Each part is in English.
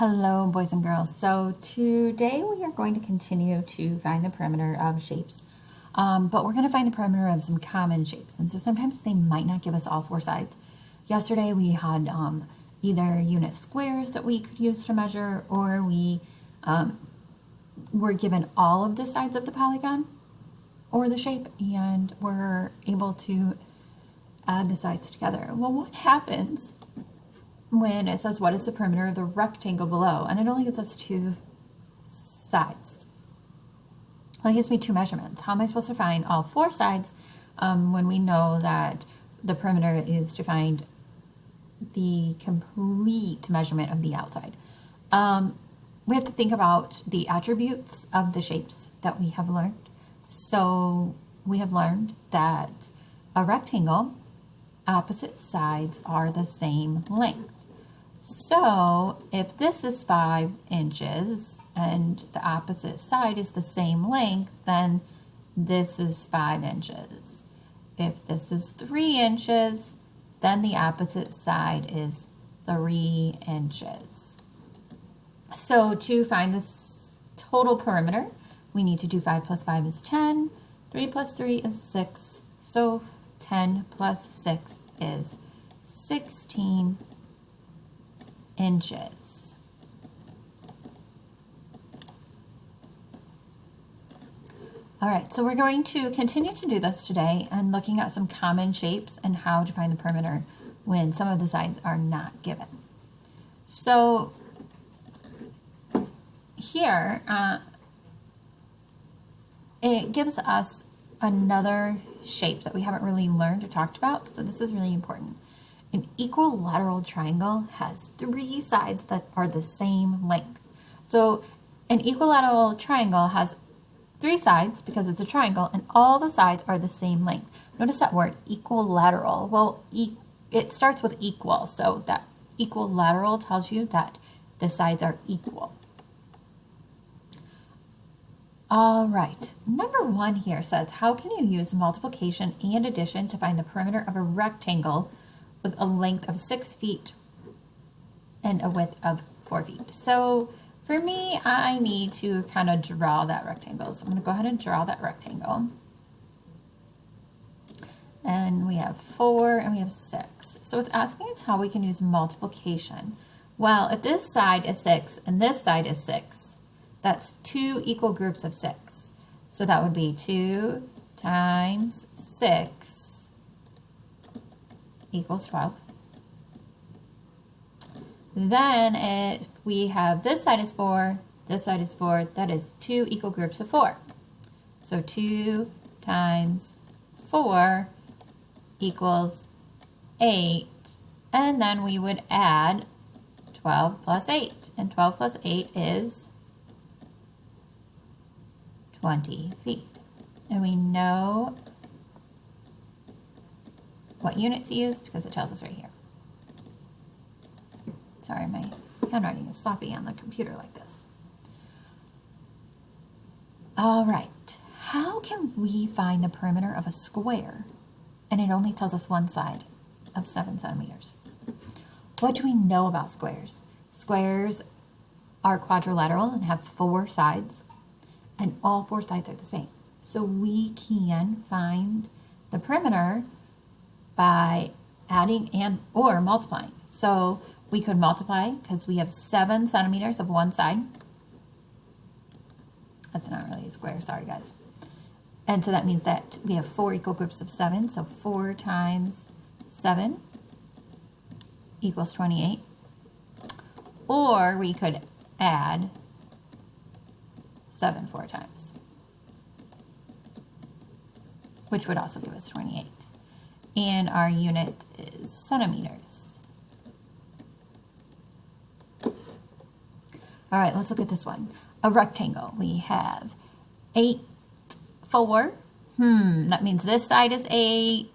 Hello, boys and girls. So today we are going to continue to find the perimeter of shapes, but we're going to find the perimeter of some common shapes. And so sometimes they might not give us all four sides. Yesterday we had either unit squares that we could use to measure, or we were given all of the sides of the polygon or the shape, and we're able to add the sides together. Well, what happens when it says what is the perimeter of the rectangle below, and it only gives us two sides? Well, it gives me two measurements. How am I supposed to find all four sides when we know that the perimeter is to find the complete measurement of the outside? We have to think about the attributes of the shapes that we have learned. So we have learned that a rectangle, opposite sides are the same length. So if this is 5 inches and the opposite side is the same length, then this is 5 inches. If this is 3 inches, then the opposite side is 3 inches. So to find this total perimeter, we need to do 5 plus 5 is 10, 3 plus 3 is 6, so 10 plus 6 is 16 inches. All right, so we're going to continue to do this today and looking at some common shapes and how to find the perimeter when some of the sides are not given. So here, it gives us another shape that we haven't really learned or talked about, so this is really important. An equilateral triangle has 3 sides that are the same length. So an equilateral triangle has 3 sides because it's a triangle, and all the sides are the same length. Notice that word, equilateral. Well, it starts with equal, so that equilateral tells you that the sides are equal. All right, number 1 here says, how can you use multiplication and addition to find the perimeter of a rectangle with a length of 6 feet and a width of 4 feet? So for me, I need to kind of draw that rectangle. So I'm going to go ahead and draw that rectangle. And we have 4 and we have 6. So it's asking us how we can use multiplication. Well, if this side is 6 and this side is 6, that's 2 equal groups of 6. So that would be 2 times 6 equals 12. Then if we have this side is 4, this side is 4, that is 2 equal groups of 4. So 2 times 4 equals 8. And then we would add 12 plus 8. And 12 plus 8 is 20 feet. And we know what unit to use because it tells us right here. Sorry, my handwriting is sloppy on the computer like this. All right, how can we find the perimeter of a square and it only tells us one side of 7 centimeters? What do we know about squares? Squares are quadrilateral and have 4 sides, and all 4 sides are the same. So we can find the perimeter by adding and or multiplying. So we could multiply because we have 7 centimeters of one side. That's not really a square, sorry guys. And so that means that we have 4 equal groups of 7. So 4 times 7 equals 28. Or we could add 7 4 times, which would also give us 28. And our unit is centimeters. All right, let's look at this one. A rectangle. We have 8, 4. That means this side is 8.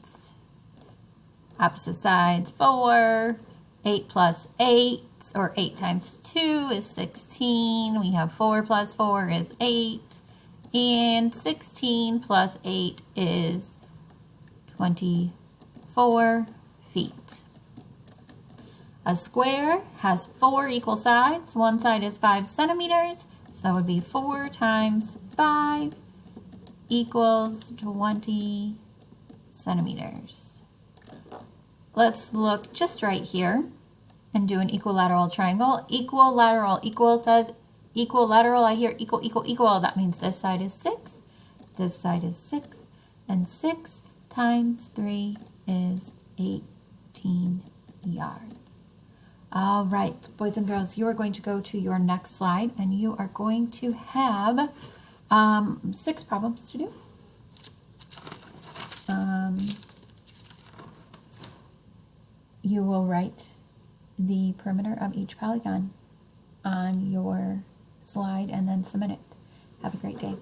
Opposite sides 4. 8 plus 8, or 8 times 2 is 16. We have 4 plus 4 is 8. And 16 plus 8 is 24 feet. A square has 4 equal sides. One side is 5 centimeters, so that would be 4 times 5 equals 20 centimeters. Let's look just right here and do an equilateral triangle. Equilateral, equal says equilateral. I hear equal, equal, equal. That means this side is 6, this side is 6, and 6 times 3 is 18 yards. All right, boys and girls, you are going to go to your next slide, and you are going to have 6 problems to do. You will write the perimeter of each polygon on your slide and then submit it. Have a great day.